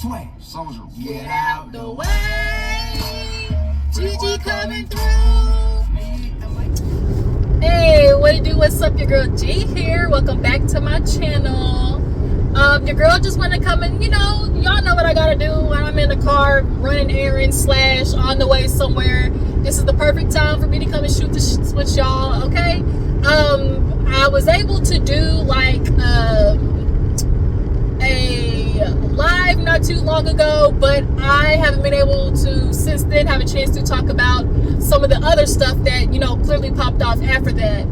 Swing, soldier, get out the way. Gigi coming through. Hey, what it do? What's up? Your girl G here. Welcome back to my channel. Your girl just want to come and, y'all know what I gotta do when I'm in the car running errands / on the way somewhere. This is the perfect time for me to come and shoot the shits with y'all, okay? I was able to do like a live not too long ago, but I haven't been able to since then have a chance to talk about some of the other stuff that clearly popped off after that.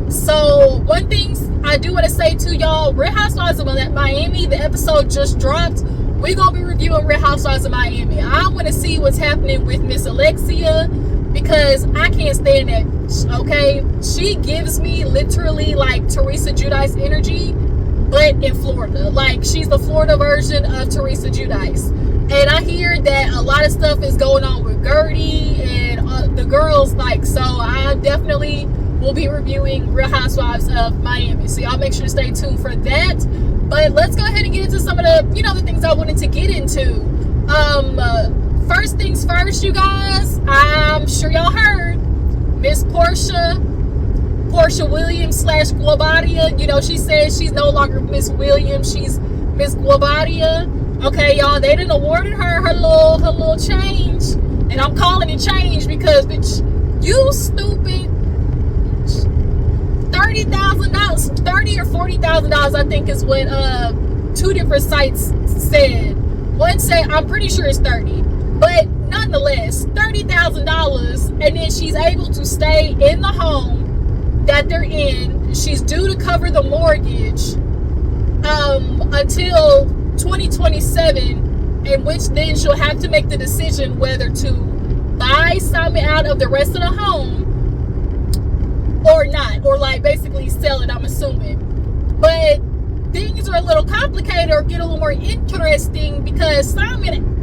So one thing I do want to say to y'all, Real Housewives of Miami, the episode just dropped. We're gonna be reviewing Real Housewives of Miami. I want to see what's happening with Miss Alexia, because I can't stand that, okay? She gives me literally like Teresa Giudice energy, but in Florida. Like, she's the Florida version of Teresa Giudice. And I hear that a lot of stuff is going on with Gertie and the girls, so I definitely will be reviewing Real Housewives of Miami. So y'all make sure to stay tuned for that. But let's go ahead and get into some of the, the things I wanted to get into. First things first, you guys, I'm sure y'all heard Miss Porsha Williams / Guabodia. She says she's no longer Miss Williams, she's Miss Guabodia. Okay, y'all, they done awarded her little change, and I'm calling it change because, bitch, you stupid. $30,000 or $40,000, I think, is what two different sites said. One said, I'm pretty sure it's 30, but nonetheless, $30,000, and then she's able to stay in the home that they're in. She's due to cover the mortgage until 2027, in which then she'll have to make the decision whether to buy something out of the rest of the home or not, or basically sell it, I'm assuming. But things are a little complicated or get a little more interesting because Simon,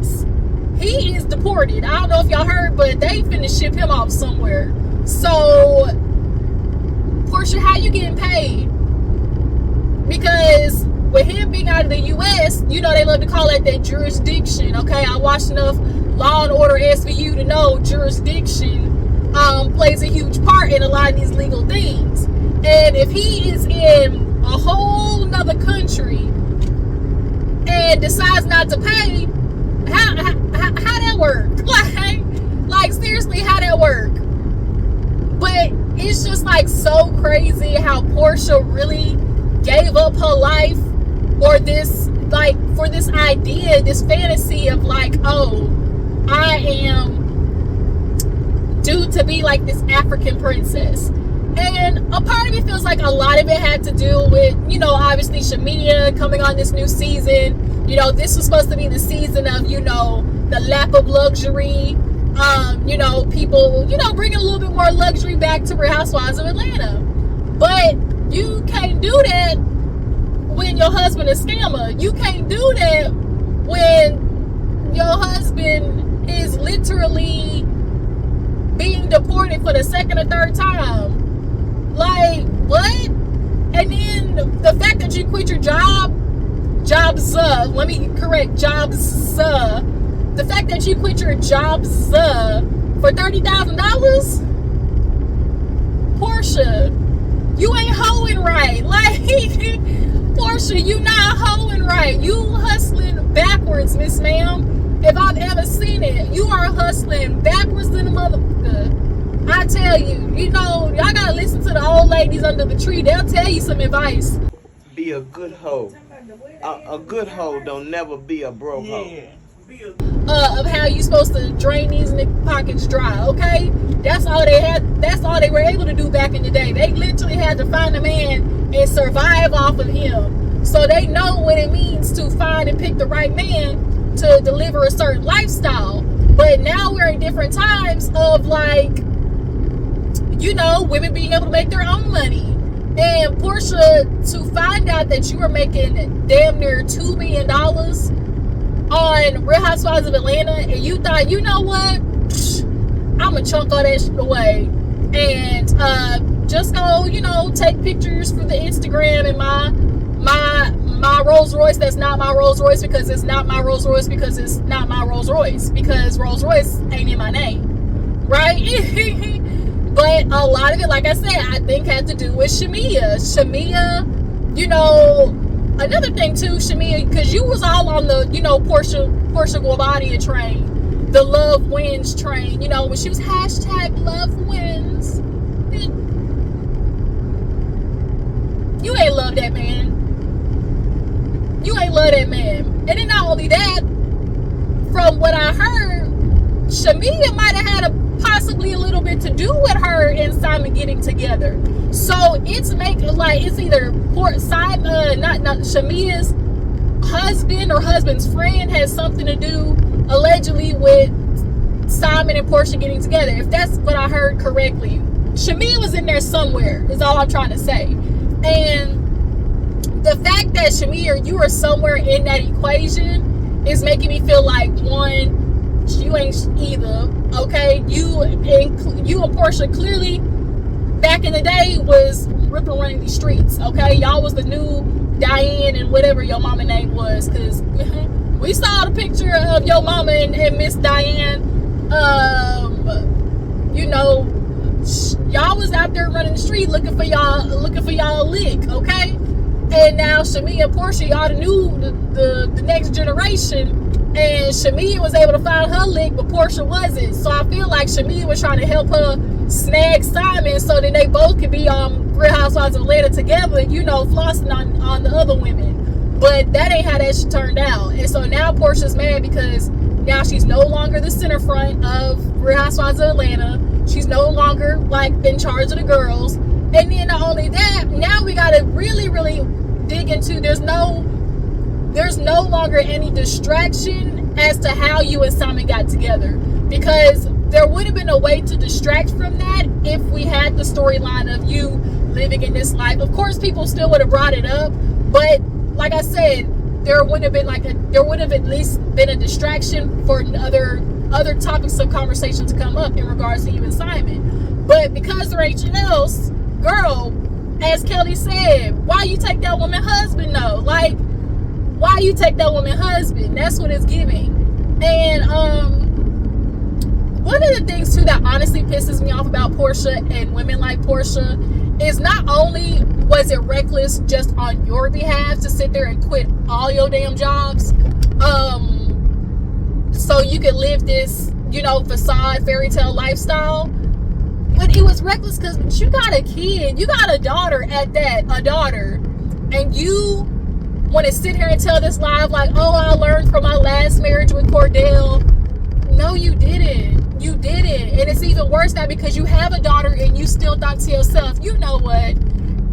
he is deported. I don't know if y'all heard, but they finna ship him off somewhere. So Porsha, how you getting paid? Because with him being out of the U.S., they love to call that jurisdiction, okay? I watched enough Law and Order SVU to know jurisdiction plays a huge part in a lot of these legal things. And if he is in a whole nother country and decides not to pay, how that work? Like seriously, how that work? But it's just so crazy how Porsha really gave up her life or this for this idea, this fantasy of oh, I am due to be this African princess. And a part of me feels like a lot of it had to do with, obviously Shamia coming on this new season. This was supposed to be the season of, the lap of luxury. People, bringing a little bit more luxury back to Real Housewives of Atlanta. But you can't do that when your husband is a scammer. You can't do that when your husband is literally being deported for the second or third time. What? And then the fact that you quit your job, let me correct, the fact that you quit your job for $30,000, Porsha, you ain't hoeing right. Porsha, you not hoeing right. You hustling backwards, Miss Ma'am. If I've ever seen it, you are hustling backwards than a motherfucker. I tell you, y'all gotta listen to the old ladies under the tree. They'll tell you some advice. Be a good hoe. A good hoe don't never be a broke hoe. Of how you supposed to drain these pockets dry, okay? That's all they had. That's all they were able to do back in the day. They literally had to find a man and survive off of him. So they know what it means to find and pick the right man to deliver a certain lifestyle. But now we're in different times of women being able to make their own money. And Porsha, to find out that you were making damn near $2 million on Real Housewives of Atlanta, and you thought, you know what, I'm gonna chunk all that shit away and just go, take pictures for the Instagram and my my Rolls Royce that's not my Rolls Royce because it's not my Rolls Royce because it's not my Rolls Royce because Rolls Royce ain't in my name, right? But a lot of it, like I said, I think had to do with Shamia. Shamia, you know, another thing too, Shamia, because you was all on the, you know, Porsha Guabodia train, the love wins train, you know, when she was hashtag love wins. You ain't love that man. You ain't love that man. And then not only that, from what I heard, Shamia might have had possibly a little bit to do with her and Simon getting together. So it's it's either not Shamia's husband or husband's friend has something to do allegedly with Simon and Porsha getting together. If that's what I heard correctly, Shamia was in there somewhere is all I'm trying to say. And the fact that Shamia, you are somewhere in that equation is making me feel like, one, you ain't either, okay? You and Porsha clearly back in the day was ripping running these streets, okay? Y'all was the new Diane and whatever your mama name was, because we saw the picture of your mama and Miss Diane. You know, y'all was out there running the street looking for y'all lick, okay? And now Shamia and Porsha, y'all the next generation, and Shamia was able to find her lick, but Porsha wasn't. So I feel like Shamia was trying to help her snag Simon so that they both could be on Real Housewives of Atlanta together, you know, flossing on the other women. But that ain't how that shit turned out. And so now Porsha's mad because now she's no longer the center front of Real Housewives of Atlanta. She's no longer like in charge of the girls. And then not only that, now we gotta really, really dig into there's no longer any distraction as to how you and Simon got together. Because there would have been a way to distract from that if we had the storyline of you living in this life. Of course, people still would have brought it up, but like I said, there would have at least been a distraction for other topics of conversation to come up in regards to you and Simon. But because there ain't else, girl, as Kelly said, why you take that woman husband though? Like, why you take that woman husband? That's what it's giving. And one of the things too that honestly pisses me off about Porsha and women like Porsha is not only was it reckless just on your behalf to sit there and quit all your damn jobs, so you could live this, you know, facade fairy tale lifestyle, but it was reckless because you got a kid, you got a daughter at that, and you want to sit here and tell this live like, oh, I learned from my last marriage with Cordell. No, you didn't. You didn't. And it's even worse now because you have a daughter and you still thought to yourself, you know what?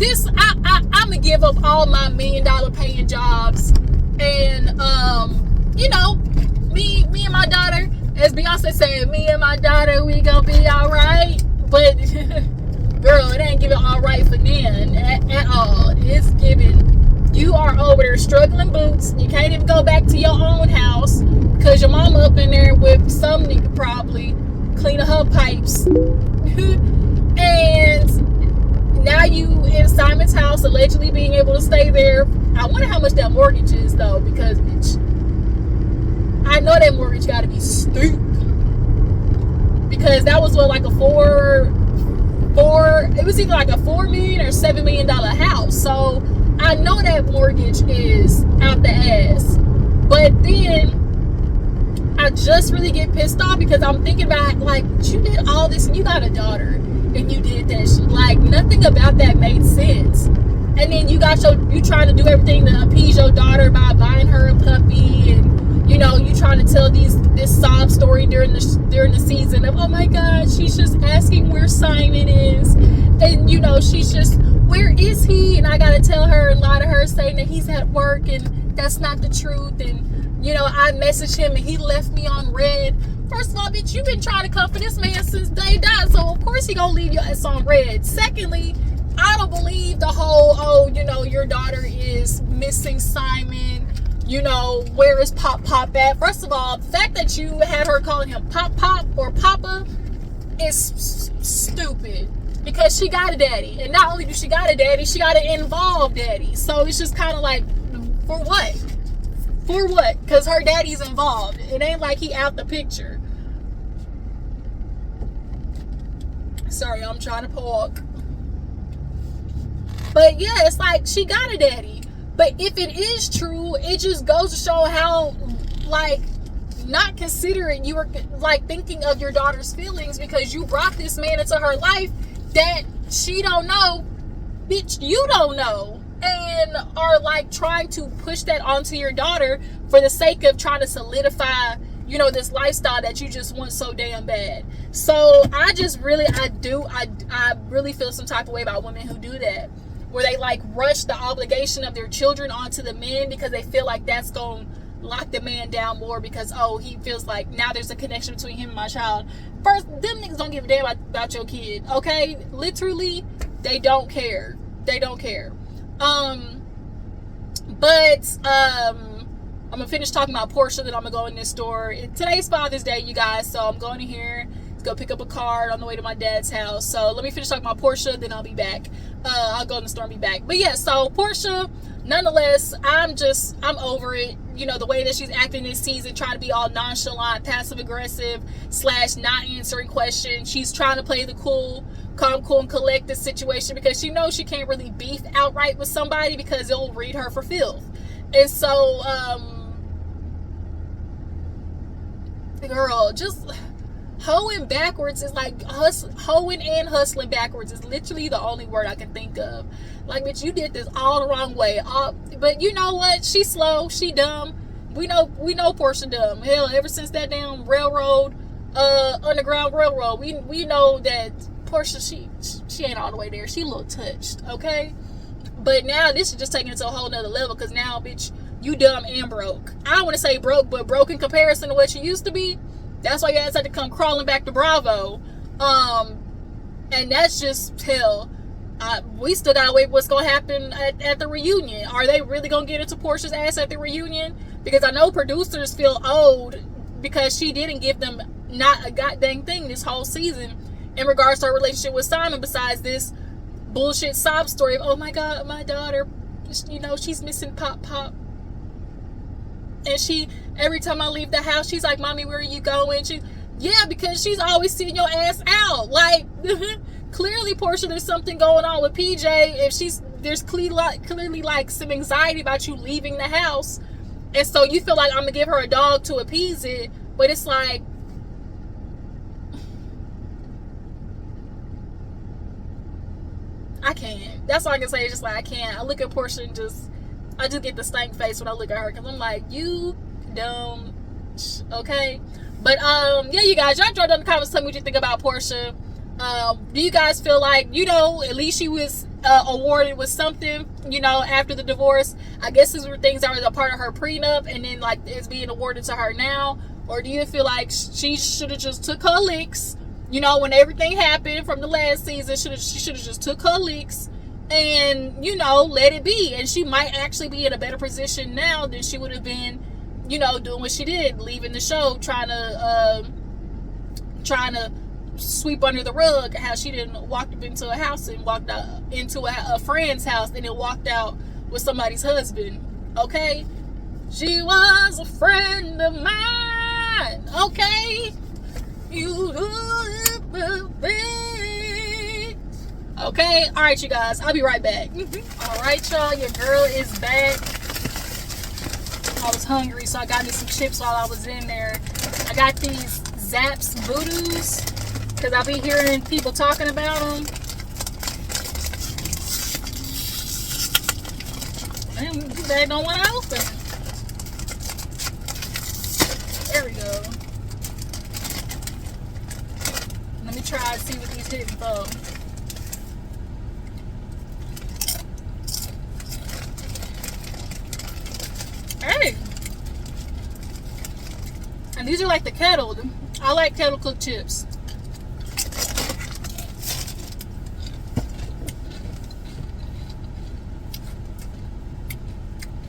I'm gonna give up all my $1 million paying jobs, and you know, me and my daughter, as Beyonce said, me and my daughter, we gonna be all right. But girl, it ain't giving all right for Nan at all. It's giving you are over there struggling boots. You can't even go back to your own house because your mama up in there with some nigga probably cleaning her pipes. And now you in Simon's house, allegedly being able to stay there. I wonder how much that mortgage is though, because bitch, I know that mortgage got to be stupid. Because that was what, like a it was either like a $4 million or $7 million house. So I know that mortgage is out the ass. But then I just really get pissed off because I'm thinking about, like, you did all this and you got a daughter and you did that shit. Like, nothing about that made sense. And then you trying to do everything to appease your daughter by buying her a puppy, and you know, you trying to tell this sob story during the season of, oh my God, she's just asking where Simon is, and you know, she's just, where is he? And I gotta tell her and lie to her saying that he's at work and that's not the truth, and you know, I messaged him and he left me on red. First of all, bitch, you've been trying to come for this man since day dot, so of course he gonna leave your ass on red. Secondly, I don't believe the whole, oh, you know, your daughter is missing Simon, you know, where is Pop at? First of all, the fact that you had her calling him Pop or Papa is stupid, because she got a daddy, and not only do she got a daddy, she got an involved daddy. So it's just kind of like, For what? For what? Because her daddy's involved. It ain't like he out the picture. Sorry, I'm trying to park. But yeah, it's like she got a daddy. But if it is true, it just goes to show how, like, not considerate you were, like, thinking of your daughter's feelings, because you brought this man into her life that she don't know, bitch, you don't know, and are, like, trying to push that onto your daughter for the sake of trying to solidify, you know, this lifestyle that you just want so damn bad. So I just really, I really feel some type of way about women who do that, where they, like, rush the obligation of their children onto the men because they feel like that's going to lock the man down more, because, oh, he feels like now there's a connection between him and my child. First, them niggas don't give a damn about your kid, okay? Literally, they don't care. They don't care. I'm gonna finish talking about Porsha, then I'm gonna go in this store. Today's Father's Day, you guys, so I'm going in here to go pick up a card on the way to my dad's house. So let me finish talking about Porsha, then I'll be back. I'll go in the store and be back. But yeah, so Porsha, nonetheless, I'm over it. You know, the way that she's acting this season, trying to be all nonchalant, passive aggressive, / not answering questions. She's trying to play the cool, calm, cool, and collected situation, because she knows she can't really beef outright with somebody because they'll read her for filth. And so, girl, just hoeing backwards is like hoeing and hustling backwards is literally the only word I can think of. Like, bitch, you did this all the wrong way. But you know what? She's slow. She dumb. We know Porsha dumb. Hell, ever since that damn railroad, Underground Railroad, we know that Porsha, she ain't all the way there. She a little touched, okay? But now this is just taking it to a whole nother level, because now, bitch, you dumb and broke. I don't want to say broke, but broke in comparison to what you used to be. That's why you guys had to come crawling back to Bravo. And that's just hell. We still gotta wait what's gonna happen at the reunion. Are they really gonna get into Porsha's ass at the reunion? Because I know producers feel owed because she didn't give them not a goddamn thing this whole season in regards to her relationship with Simon, besides this bullshit sob story of, oh my god, my daughter, you know, she's missing Pop. And she, every time I leave the house, she's like, mommy, where are you going? Yeah, because she's always seeing your ass out. Like, clearly, Porsha, there's something going on with PJ. If there's clearly like some anxiety about you leaving the house. And so you feel like I'm gonna give her a dog to appease it. But it's like, I can't. That's all I can say. It's just like, I can't. I look at Porsha and I just get the stank face when I look at her, because I'm like, you dumb, okay? But yeah, you guys, y'all drop down in the comments, tell me what you think about Porsha. Do you guys feel like, you know, at least she was awarded with something, you know, after the divorce? I guess these were things that were a part of her prenup, and then like it's being awarded to her now. Or do you feel like she should have just took her licks, you know, when everything happened from the last season? She should have just took her licks and, you know, let it be. And she might actually be in a better position now than she would have been, you know, doing what she did, leaving the show, trying to sweep under the rug how she didn't walk up into a house and walked out into a friend's house and then walked out with somebody's husband. Okay, she was a friend of mine. Okay, okay, all right, you guys, I'll be right back. All right, y'all, your girl is back. I was hungry, so I got me some chips while I was in there. I got these Zapp's Voodoos because I be hearing people talking about them. And they don't want to open. There we go. Let me try and see what these hitting for. Hey. And these are like the kettle. I like kettle cooked chips.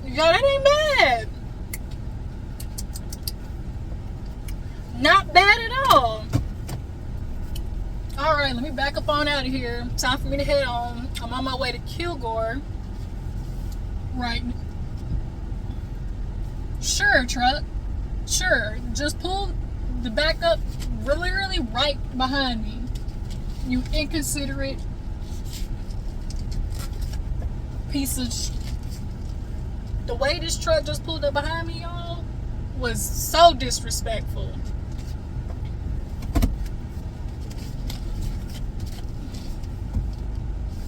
Yo, that ain't bad. Not bad at all. Alright, let me back up on out of here. Time for me to head on. I'm on my way to Kilgore right Sure, truck. Sure. Just pull the back up really right behind me. You inconsiderate piece of The way this truck just pulled up behind me, y'all, was so disrespectful.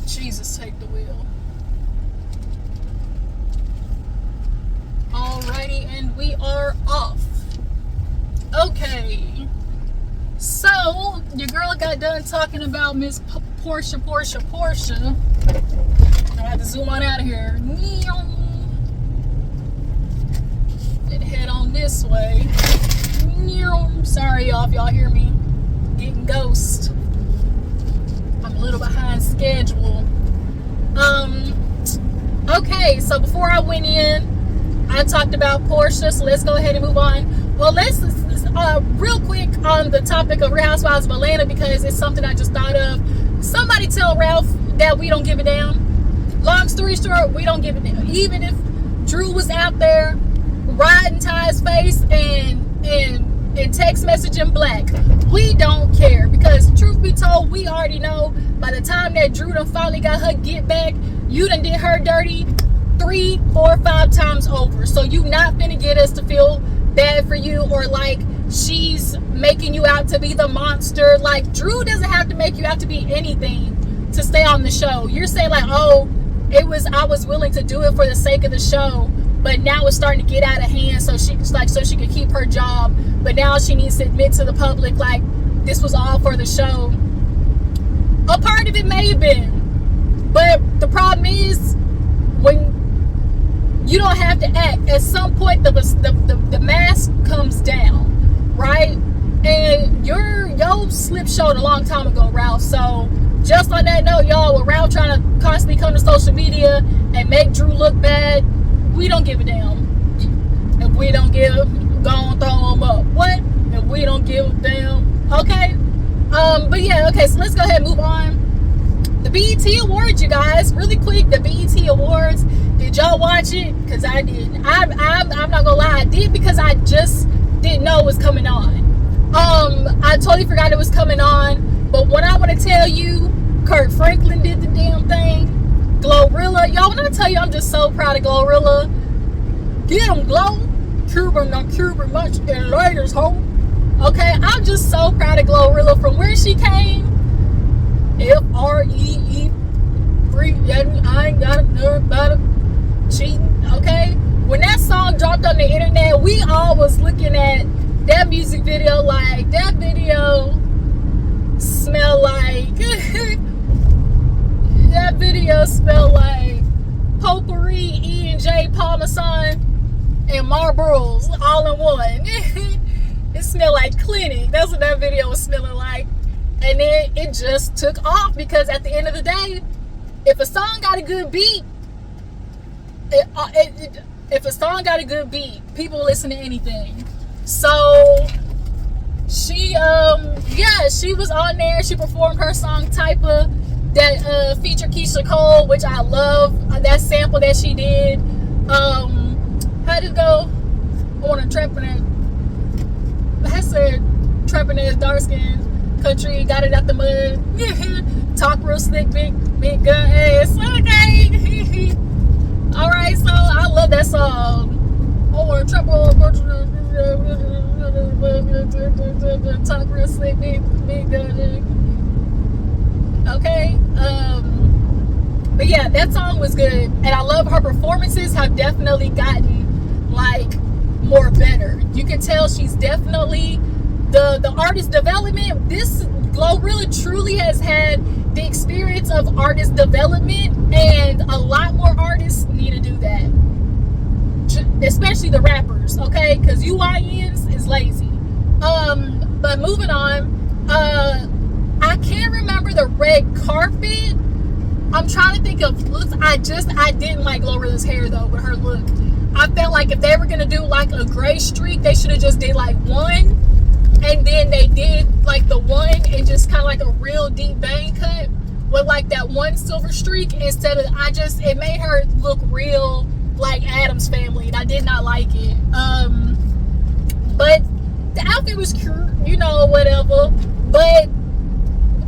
Jesus, take the wheel. Alrighty, and we are off. Okay. So, your girl got done talking about Miss Porsha. I have to zoom on out of here. And head on this way. Sorry, y'all, if y'all hear me getting ghost. I'm a little behind schedule. Okay, so before I went in, I talked about Porsha, so let's go ahead and move on. Well, let's real quick on the topic of Real Housewives of Atlanta, because it's something I just thought of. Somebody tell Ralph that we don't give a damn. Long story short, we don't give a damn. Even if Drew was out there riding Ty's face and text messaging Black, we don't care, because truth be told, we already know by the time that Drew done finally got her get back, you done did her dirty 3, 4, 5 times over. So you not finna get us to feel bad for you, or like she's making you out to be the monster. Like, Drew doesn't have to make you out to be anything to stay on the show. You're saying like, oh, I was willing to do it for the sake of the show, but now it's starting to get out of hand, so she could keep her job, but now she needs to admit to the public like this was all for the show. A part of it may have been, but the problem is, when you don't have to act, at some point the mask comes down, right? And your slip showed a long time ago, Ralph. So just on that note, y'all, with Ralph trying to constantly come to social media and make Drew look bad, we don't give a damn. If we don't give, go on, throw them up. What? If we don't give a damn. Okay? But yeah, okay, so let's go ahead and move on. The BET Awards, you guys, really quick. The BET Awards, did y'all watch it? Because I didn't. I'm not gonna lie, I did, because I just didn't know it was coming on. I totally forgot it was coming on. But what I want to tell you, Kurt Franklin did the damn thing. Glorilla, y'all, when I tell you I'm just so proud of Glorilla, get him, Glow. Cuban, not Cuban much in layers, ho. Okay, I'm just so proud of Glorilla from where she came. F-R-E-E, free, I ain't got to about it. Cheating, okay? When that song dropped on the internet, we all was looking at that music video like, that video smelled like, that video smelled like potpourri, E&J, Parmesan, and Marlboros all in one. It smelled like clinic. That's what that video was smelling like. And then it just took off, because at the end of the day, if a song got a good beat, if a song got a good beat, people listen to anything. So she she was on there. She performed her song Typa, that featured Keisha Cole, which I love. That sample that she did. How'd it go? I want to trap in it. I said trapping in dark skin country, got it out the mud. Talk real slick, big gun ass. Okay. All right, so I love that song. I want to trap on talk real slick, big gun. Okay. But yeah, that song was good, and I love her performances have definitely gotten like more better. You can tell she's definitely the artist development. This Glorilla truly has had the experience of artist development, and a lot more artists need to do that, especially the rappers, okay? Because UINs is lazy. But moving on, I can't remember the red carpet. I'm trying to think of looks. I didn't like Glorilla's hair though, with her look. I felt like if they were gonna do like a gray streak, they should have just did like one, and then they did like the one and just kind of like a real deep bang cut with like that one silver streak instead of, it made her look real like Addams Family, and I did not like it. But the outfit was cute, you know, whatever. But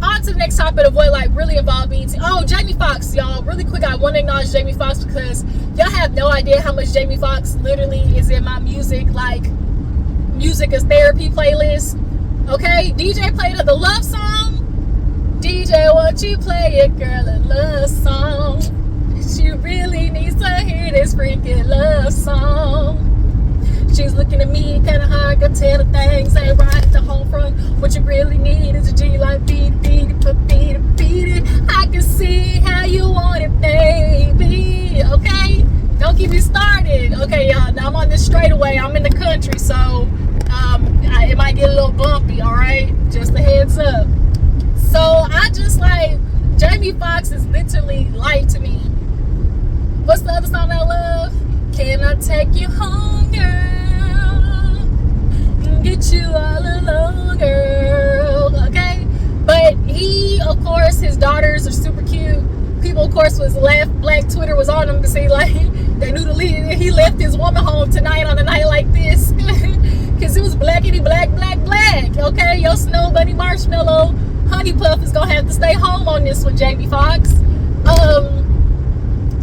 on to the next topic of what like really involved BET. Oh, Jamie Foxx, y'all. Really quick, I want to acknowledge Jamie Foxx because y'all have no idea how much Jamie Foxx literally is in my music, like music is therapy playlist. Okay, DJ played the love song. DJ, won't you play it, girl, a love song? She really needs to hear this freaking love song. She's looking at me kind of hard, can tell the things ain't right at the home front. What you really need is a G like beat it. I can see how you want it, baby. Okay, don't get me started. Okay, y'all. Now I'm on this straightaway. I'm in the country, so it might get a little bumpy. All right, just a heads up. So I just like Jamie Foxx is literally life to me. What's the other song I love? Can I take you home, girl? Get you all alone, girl. Okay, but he, of course, his daughters are super cute. People, of course, was left. Black Twitter was on him to say like they knew he left his woman home tonight on a night like this because it was blackity black. Okay, your snow bunny marshmallow honey puff is gonna have to stay home on this one, Jamie Foxx.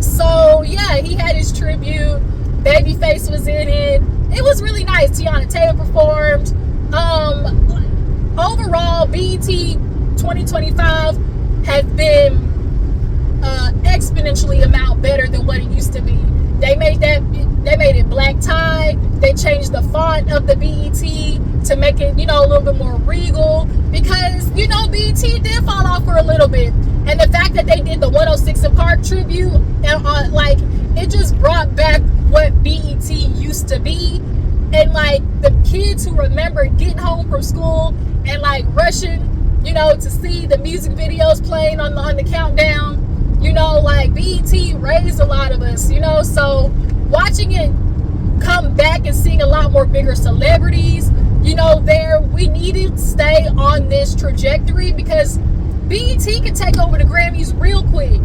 So yeah, he had his tribute. Babyface was in it. It was really nice. Tiana Taylor performed. Overall, BET 2025 has been exponentially amount better than what it used to be. They made it black tie. They changed the font of the BET to make it, you know, a little bit more regal because, you know, BET did fall off for a little bit. And the fact that they did the 106 & Park tribute, and like, it just brought back what BET used to be. And like the kids who remember getting home from school and like rushing, you know, to see the music videos playing on the countdown, you know, like BET raised a lot of us, you know. So watching it come back and seeing a lot more bigger celebrities, you know, we needed to stay on this trajectory because BET can take over the Grammys real quick,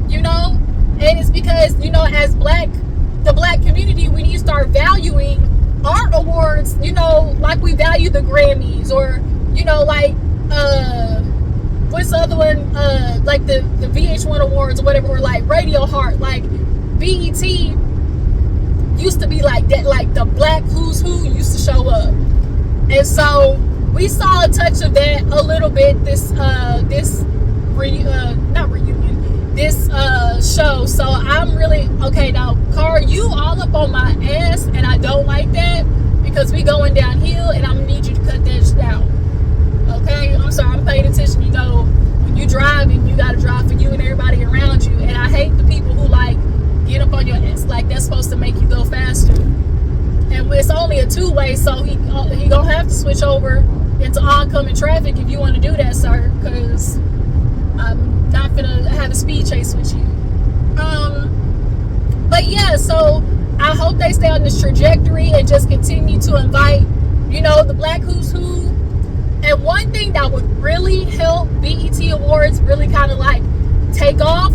you know. And it's because, you know, as the black community, we need to start valuing our awards, you know, like we value the Grammys, or, you know, like what's the other one, like the VH1 awards or whatever, or like Radio Heart. Like BET used to be like that, like the black who's who used to show up. And so we saw a touch of that a little bit this show. So I'm really okay now. Car, you all up on my ass, and I don't like that because we going downhill, and I'm gonna need you to cut that shit out. Okay, I'm sorry, I'm paying attention. You know, when you driving, you gotta drive for you and everybody around you. And I hate the people who like get up on your ass like that's supposed to make you go faster. And it's only a two-way, so he gonna have to switch over into oncoming traffic if you want to do that, sir. Because I'm not gonna have a speed chase with you. But yeah, so I hope they stay on this trajectory and just continue to invite, you know, the black who's who. And one thing that would really help BET Awards really kind of like take off,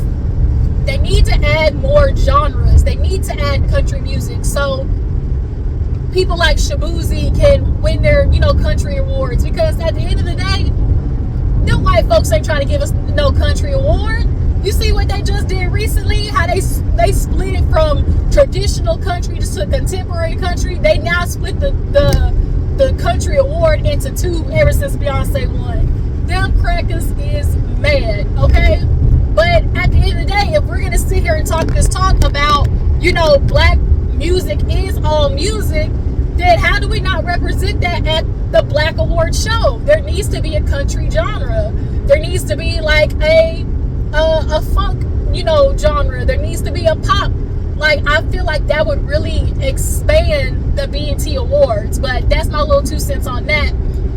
they need to add more genres. They need to add country music. So people like Shabuzi can win their, you know, country awards, because at the end of the day, them white folks ain't trying to give us no country award. You see what they just did recently? How they split it from traditional country to contemporary country. They now split the country award into two ever since Beyonce won. Them crackers is mad, okay? But at the end of the day, if we're gonna sit here and talk this talk about, you know, black music is all music, then how do we not represent that at the Black Award show? There needs to be a country genre. There needs to be like a funk, you know, genre. There needs to be a pop. Like, I feel like that would really expand the BET Awards. But that's my little 2 cents on that.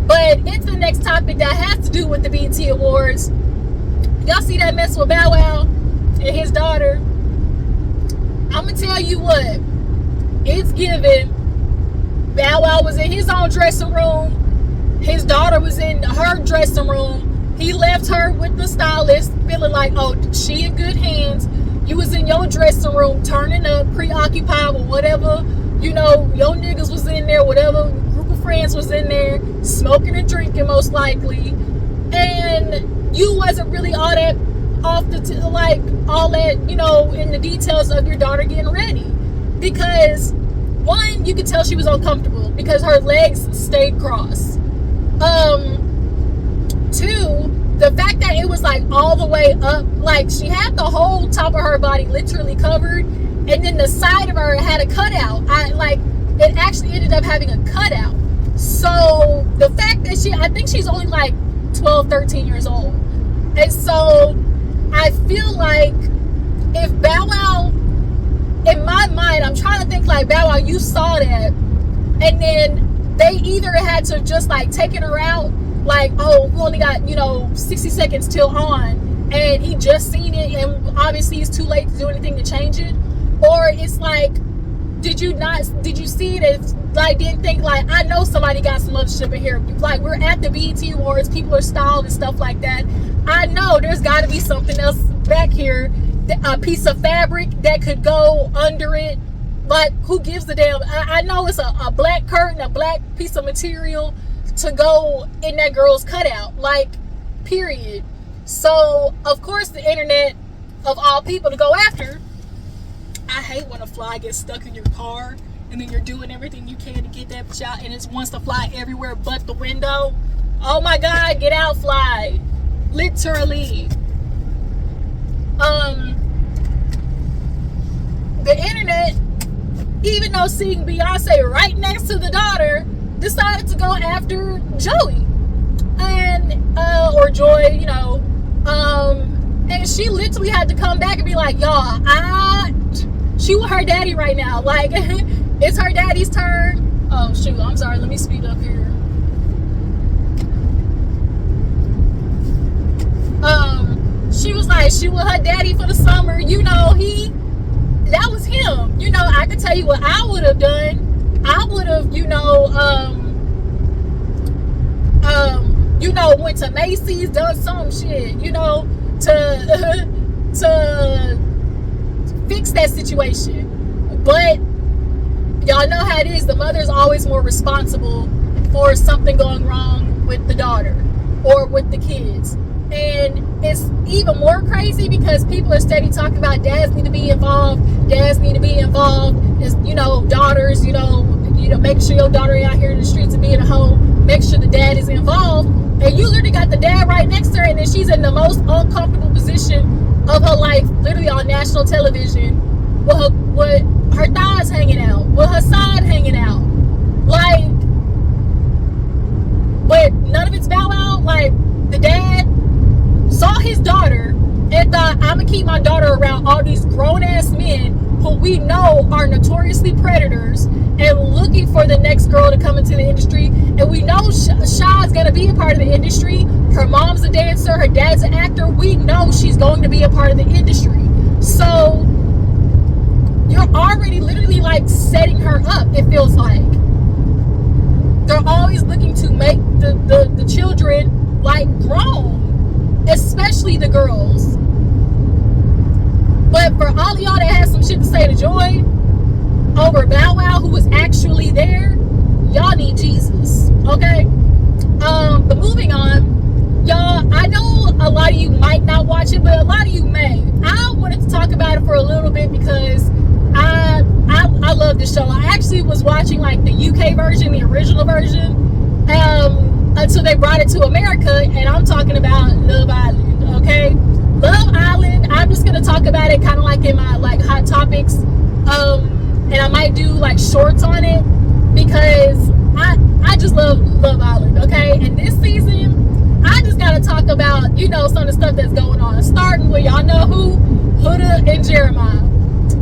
But into the next topic that has to do with the BET Awards. Y'all see that mess with Bow Wow and his daughter? I'm gonna tell you what, it's given. Bow Wow was in his own dressing room. His daughter was in her dressing room. He left her with the stylist, feeling like, oh, she in good hands. You was in your dressing room turning up, preoccupied with whatever, you know, your niggas was in there, whatever group of friends was in there, smoking and drinking most likely. And you wasn't really all that all that, you know, in the details of your daughter getting ready. Because one, you could tell she was uncomfortable because her legs stayed crossed. Two, the fact that it was like all the way up, like she had the whole top of her body literally covered, and then the side of her had a cutout. It actually ended up having a cutout. So the fact that I think she's only like 12, 13 years old. And so I feel like if Bow Wow, in my mind, I'm trying to think like, Bow Wow, you saw that, and then they either had to just like taken her out, like, oh, we only got, you know, 60 seconds till on, and he just seen it, and obviously it's too late to do anything to change it. Or it's like, did you see it as, like, didn't think like, I know somebody got some other shit in here, like, we're at the BET Awards, people are styled and stuff like that. I know there's got to be something else back here, a piece of fabric that could go under it. Like, who gives a damn? I know it's a black curtain, a black piece of material to go in that girl's cutout, like, period. So of course the internet, of all people to go after. I hate when a fly gets stuck in your car and then you're doing everything you can to get that bitch out, and it wants to fly everywhere but the window. Oh my God, get out, fly. Literally. The internet, even though seeing Beyonce right next to the daughter, decided to go after Joey and or Joy, you know, and she literally had to come back and be like, y'all, she with her daddy right now, like, it's her daddy's turn. Oh shoot, I'm sorry, let me speed up here. She was like, she with her daddy for the summer, you know, that was him. You know, I could tell you what I would have done. I would have, you know, went to Macy's, done some shit, you know, to fix that situation. But y'all know how it is. The mother's always more responsible for something going wrong with the daughter or with the kids. And it's even more crazy because people are steady talking about dads need to be involved. Dads need to be involved. It's, you know, daughters, you know, make sure your daughter ain't out here in the streets and being a hoe. Make sure the dad is involved. And you literally got the dad right next to her, and then she's in the most uncomfortable position of her life, literally on national television, with her thighs hanging out, with her side hanging out. Like, but none of it's Bow Wow. Like, the dad saw his daughter and thought, I'm gonna keep my daughter around all these grown-ass men who we know are notoriously predators and looking for the next girl to come into the industry. And we know Shaw's gonna be a part of the industry. Her mom's a dancer, her dad's an actor. We know she's going to be a part of the industry. So you're already literally like setting her up, it feels like. They're always looking to make the children like grown, especially the girls. But for all of y'all that has some shit to say to Joy over Bow Wow, who was actually there, y'all need Jesus, okay? But moving on, y'all, I know a lot of you might not watch it, but a lot of you may. I wanted to talk about it for a little bit because I love this show. I actually was watching like the UK version, the original version, until they brought it to America, and I'm talking about Love Island, okay? Love Island, I'm just gonna talk about it kind of like in my like hot topics, and I might do like shorts on it because I just love Love Island, okay? And this season, I just gotta talk about, you know, some of the stuff that's going on, starting with, y'all know who? Huda and Jeremiah.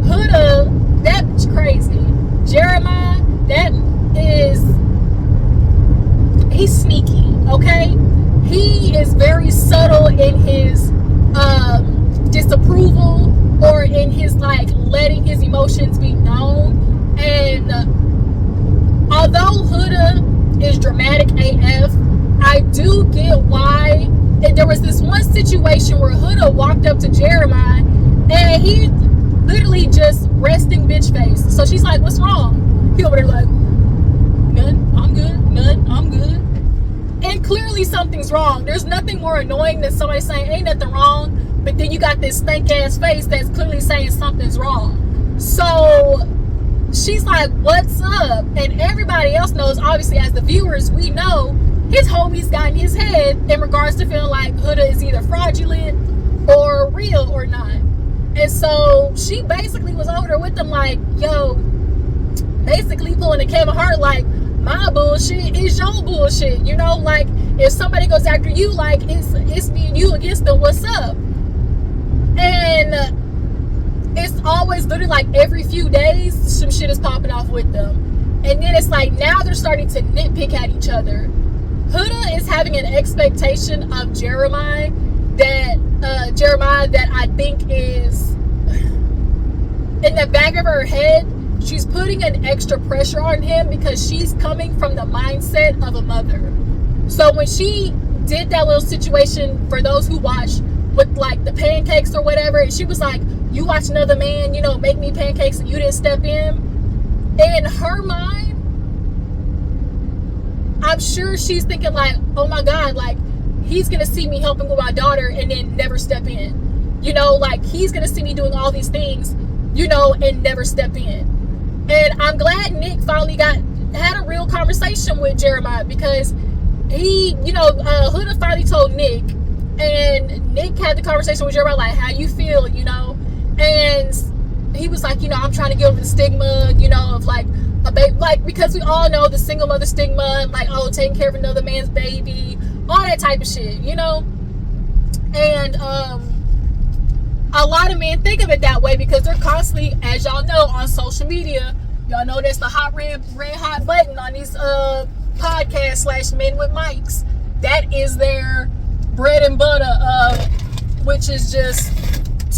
Huda, that bitch crazy. Jeremiah, he's sneaky, okay? He is very subtle in his disapproval or in his like letting his emotions be known. And although Huda is dramatic AF, I do get why. And there was this one situation where Huda walked up to Jeremiah And he literally just resting bitch face. So she's like, what's wrong? He over there like, none, I'm good. None, I'm good. And clearly something's wrong. There's nothing more annoying than somebody saying ain't nothing wrong, but then you got this stank ass face that's clearly saying something's wrong. So she's like, what's up? And everybody else knows, obviously, as the viewers, we know his homies got in his head in regards to feeling like Huda is either fraudulent or real or not. And so she basically was over there with them like, yo, basically pulling a Kevin Hart like, my bullshit is your bullshit. You know, like, if somebody goes after you, like, it's me and you against them, what's up? And it's always literally like every few days some shit is popping off with them. And then it's like now they're starting to nitpick at each other. Huda is having an expectation of Jeremiah that I think is in the back of her head. She's putting an extra pressure on him because she's coming from the mindset of a mother. So when she did that little situation, for those who watched, with like the pancakes or whatever, and she was like, you watch another man, you know, make me pancakes and you didn't step in her mind, I'm sure she's thinking like, oh my God, like, he's gonna see me helping with my daughter and then never step in. You know, like, he's gonna see me doing all these things, you know, and never step in. And I'm glad Nick finally had a real conversation with Jeremiah, because he, you know, Huda finally told Nick, and Nick had the conversation with Jeremiah like, how you feel, you know? And he was like, you know, I'm trying to get over the stigma, you know, of like a baby, like, because we all know the single mother stigma, like, oh, taking care of another man's baby, all that type of shit, you know? And a lot of men think of it that way because they're constantly, as y'all know, on social media. Y'all know that's the hot red hot button on these podcasts / men with mics. That is their bread and butter, which is just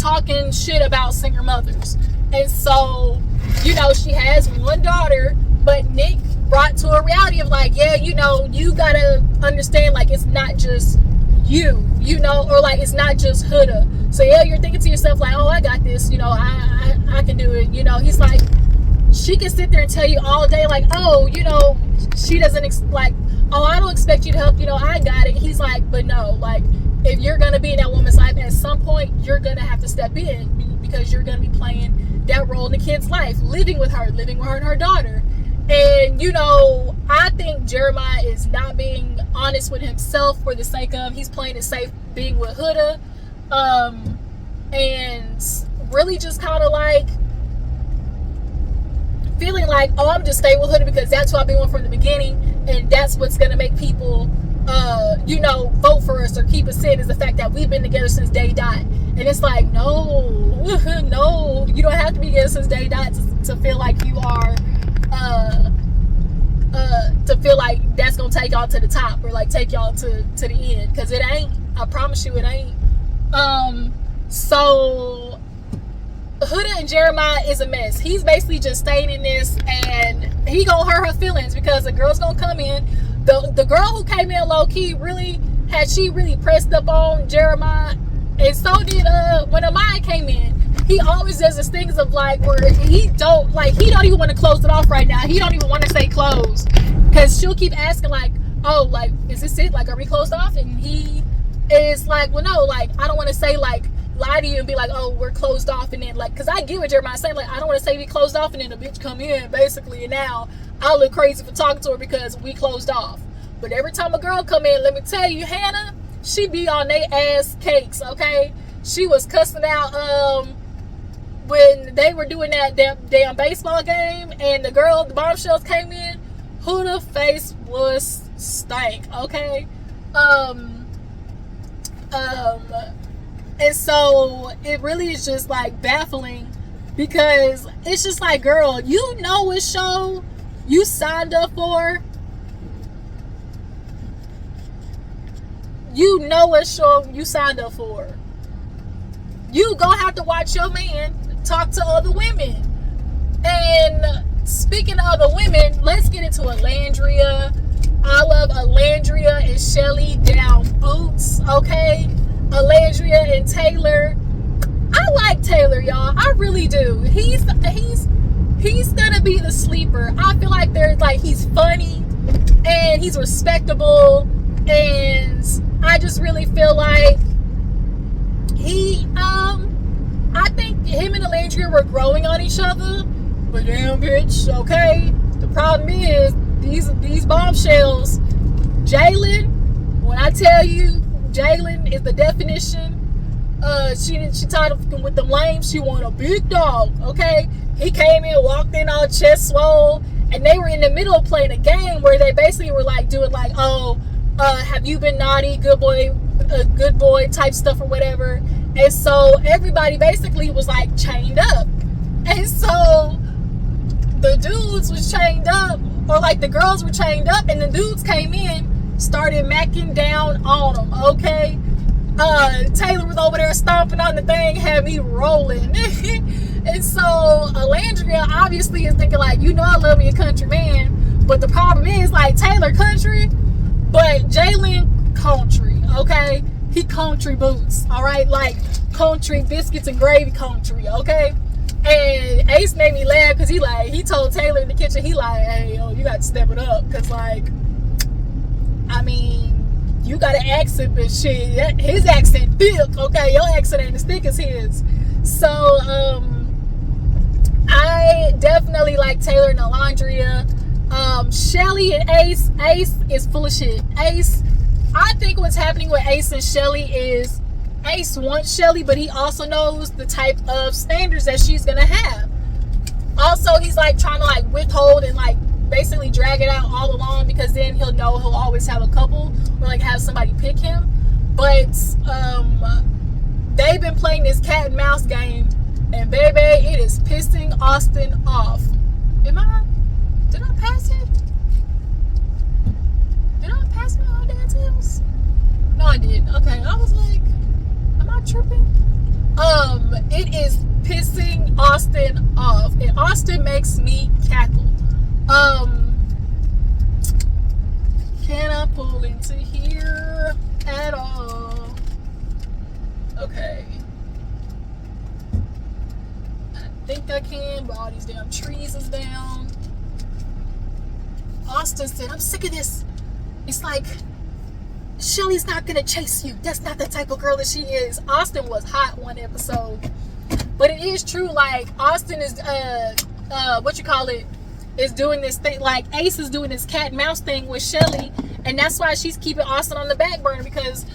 talking shit about single mothers. And so, you know, she has one daughter, but Nick brought to a reality of like, yeah, you know, you gotta understand, like, it's not just you know, or like, it's not just Huda. So yeah, you're thinking to yourself like, oh, I got this, you know, I can do it. You know, he's like, she can sit there and tell you all day like, oh, you know, she doesn't like, oh, I don't expect you to help, you know, I got it. He's like, but no, like, if you're gonna be in that woman's life, at some point you're gonna have to step in, because you're gonna be playing that role in the kid's life, living with her and her daughter. And, you know, I think Jeremiah is not being honest with himself for the sake of, he's playing it safe being with Huda, and really just kind of like feeling like, oh, I'm just staying with Huda because that's what I've been with from the beginning, and that's what's gonna make people you know, vote for us or keep us in, is the fact that we've been together since day dot. And it's like, no, no, you don't have to be together since day dot to feel like you are to feel like that's gonna take y'all to the top, or like take y'all to the end, because it ain't. I promise you it ain't. So Huda and Jeremiah is a mess. He's basically just staying in this, and he gonna hurt her feelings because the girl's gonna come in. The girl who came in low key, really, had she really pressed up on Jeremiah, and so did when Amaya came in. He always does this things of like, where he don't even want to close it off right now. He don't even want to say close, because she'll keep asking like, oh, like, is this it? Like, are we closed off? And he is like, well, no, like, I don't want to say, like, lie to you and be like, oh, we're closed off, and then like, because I get what Jeremiah's saying, like, I don't want to say we closed off and then the bitch come in basically, and now I'll look crazy for talking to her because we closed off. But every time a girl come in, let me tell you, Hannah, she be on they ass cakes, okay? She was cussing out when they were doing that damn baseball game, and the bombshells came in. Huda's face was stank, okay? And so it really is just like baffling, because it's just like, girl, you know what show you signed up for? You know what show you signed up for. You gonna have to watch your man talk to other women. And speaking of other women, let's get into Alandria. I love Alandria and Shelly down boots, okay? Alandria and Taylor, I I like Taylor, y'all. I really do. He's gonna be the sleeper. I feel like he's funny and he's respectable, and I just really feel like I think him and Alandria were growing on each other, but damn, bitch, okay? The problem is, these bombshells, Jalen, when I tell you, Jalen is the definition. She tied up with them lames. She want a big dog, okay? He came in, walked in all chest swole, and they were in the middle of playing a game where they basically were like doing like, oh, have you been naughty, good boy type stuff or whatever. And so everybody basically was like chained up. And so the dudes was chained up, or like the girls were chained up, and the dudes came in, started macking down on them, okay? Taylor was over there stomping on the thing, had me rolling. And so Alandria obviously is thinking like, you know, I love me a country man, but the problem is like Taylor country, but Jalen country, okay? He country boots, all right? Like country biscuits and gravy country, okay? And Ace made me laugh because he told Taylor in the kitchen, he like, hey, yo, you got to step it up, because like, I mean, you got an accent, but shit, his accent thick, okay? Your accent ain't as thick as his. So I definitely like Taylor and Alandria. Shelly and Ace is full of shit. Ace, I think what's happening with Ace and Shelly is Ace wants Shelly, but he also knows the type of standards that she's gonna have. Also, he's like trying to like withhold and like basically drag it out all along, because then he'll know he'll always have a couple or like have somebody pick him. But they've been playing this cat and mouse game, and baby, it is pissing Austin off. Did I pass it? Did I pass my own dad's house? No, I did. Okay, I was like, am I tripping? It is pissing Austin off, and Austin makes me cackle. Can I pull into here at all? Okay. I think I can, but all these damn trees is down. Austin said, I'm sick of this. It's like, Shelly's not gonna chase you. That's not the type of girl that she is. Austin was hot one episode. But it is true, like, Austin is, is doing this thing, like Ace is doing this cat and mouse thing with Shelly, and that's why she's keeping Austin on the back burner, because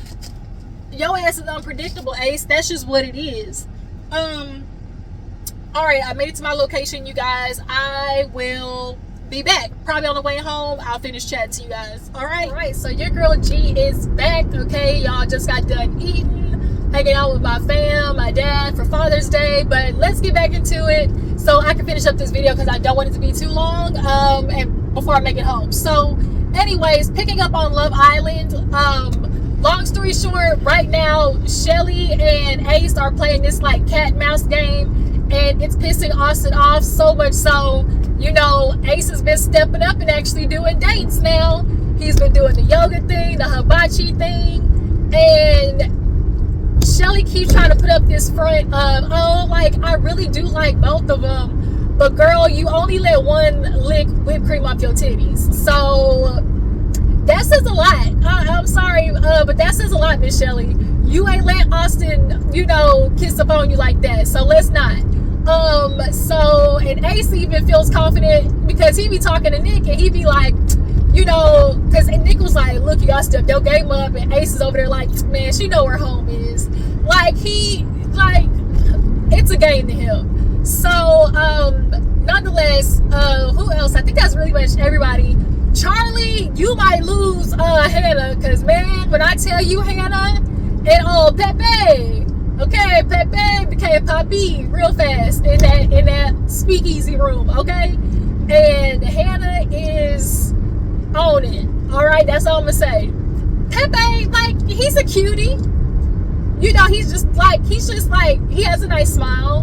your ass is unpredictable, Ace. That's just what it is. Alright, I made it to my location, you guys. I will be back probably on the way home. I'll finish chatting to you guys. Alright, so your girl G is back. Okay, y'all just got done eating, hanging out with my fam, my dad for Father's Day, but let's get back into it so I can finish up this video, because I don't want it to be too long and before I make it home. So anyways, picking up on Love Island, long story short, right now Shelly and Ace are playing this like cat and mouse game, and it's pissing Austin off so much so, you know, Ace has been stepping up and actually doing dates now. He's been doing the yoga thing, the hibachi thing, and Shelly keeps trying to put up this front of, oh, like, I really do like both of them, but girl, you only let one lick whipped cream off your titties. So that says a lot. I'm sorry, but that says a lot, Miss Shelly. You ain't let Austin, you know, kiss up on you like that, so let's not. So, and Ace even feels confident because he be talking to Nick, and he be like, you know, because Nick was like, look, you gotta step your game up, and Ace is over there like, man, she know where home is. Like, it's a game to him. So, nonetheless, who else? I think that's really much everybody. Charlie, you might lose Hannah, because man, when I tell you Hannah and Pepe, okay, Pepe became Papi real fast in that speakeasy room, okay? And Hannah is on it. Alright, that's all I'm gonna say. Pepe, like, he's a cutie. You know, he's just like, he has a nice smile.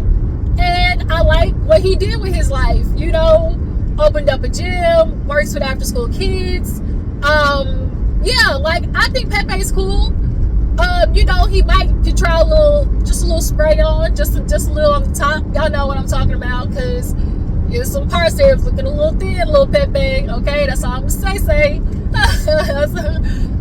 And I like what he did with his life, you know, opened up a gym, works with after school kids. Yeah, like, I think Pepe's cool. You know, he might could try a little spray on, just a little on the top. Y'all know what I'm talking about, because there's some parts there looking a little thin, a little Pepe. Okay, that's all I'm gonna say.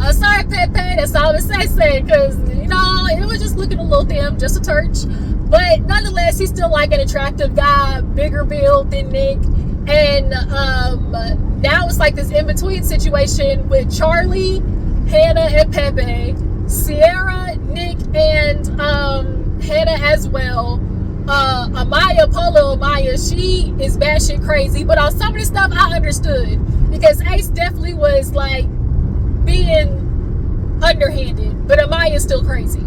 I'm sorry, Pepe. That's all I'm gonna say, because you know it was just looking a little thin, just a touch. But nonetheless, he's still like an attractive guy, bigger build than Nick. And now it's like this in between situation with Charlie, Hannah, and Pepe. Sierra, Nick, and Hannah as well. Amaya, she is batshit crazy, but on some of this stuff I understood, because Ace definitely was like being underhanded, but Amaya is still crazy.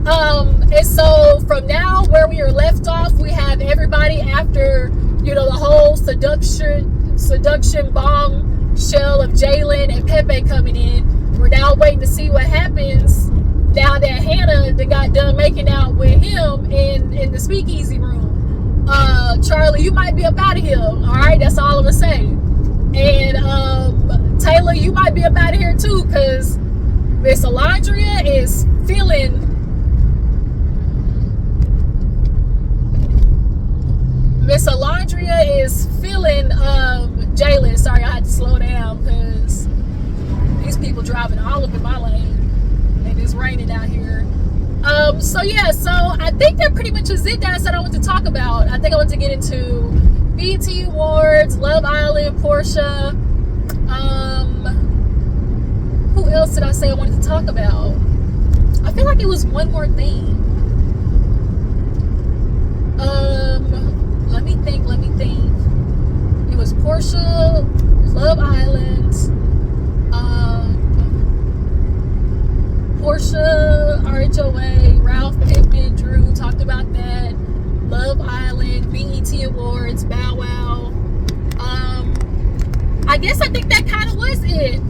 And so from now where we are left off, we have everybody after, you know, the whole seduction bombshell of Jalen and Pepe coming in. We're now waiting to see what happens now that Hannah got done making out with him in the speakeasy room. Charlie, you might be up out of here. All right, that's all I'm gonna say. And Taylor, you might be up out of here too, because Miss Alondria is feeling. Jalen. Sorry, I had to slow down because these people driving all up in my lane and it's raining out here. So yeah, so I think that pretty much is it that I said I want to talk about. I think I want to get into BET Awards, Love Island, Porsha. Who else did I say I wanted to talk about? I feel like it was one more thing. Let me think. It was Porsha, Love Island, Porsha, RHOA, Ralph Pittman, Drew talked about that. Love Island, BET Awards, Bow Wow. I think that kind of was it.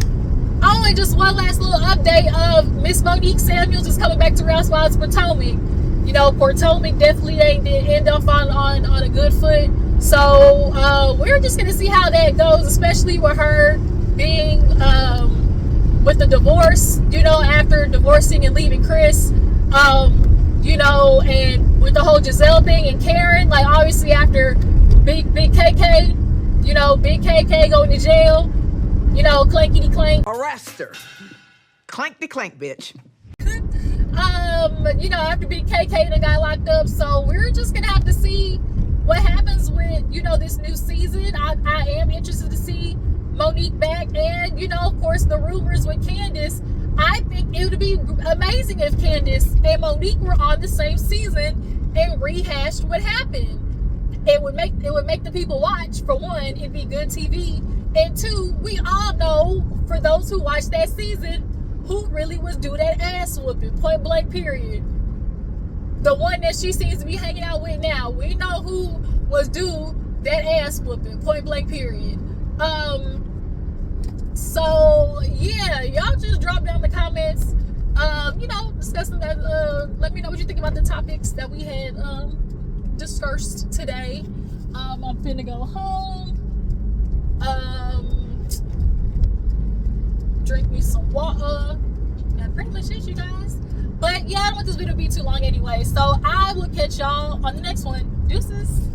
Oh, and just one last little update of Miss Monique Samuels is coming back to Housewives of Potomac. You know, Potomac definitely didn't end up on a good foot. So we're just gonna see how that goes, especially with her being with the divorce, you know, after divorcing and leaving Chris, you know, and with the whole Giselle thing and Karen, like obviously after Big KK, you know, Big KK going to jail, you know, clankety clank. Arrest her. Clankety clank, bitch. You know, after Big KK that got locked up. So we're just gonna have to see what happens with, you know, this new season. I am interested to see Monique back, and you know, of course, the rumors with Candace. I think it would be amazing if Candace and Monique were on the same season and rehashed what happened. It would make the people watch. For one, it'd be good TV, and two, we all know, for those who watched that season, who really was due that ass whooping, point blank period. The one that she seems to be hanging out with now, we know who was due that ass whooping, point blank period. So yeah, y'all just drop down the comments, you know, discussing that. Let me know what you think about the topics that we had discussed today. I'm finna go home, drink me some water, and pretty much it, you guys. But yeah, I don't want this video to be too long anyway, so I will catch y'all on the next one. Deuces.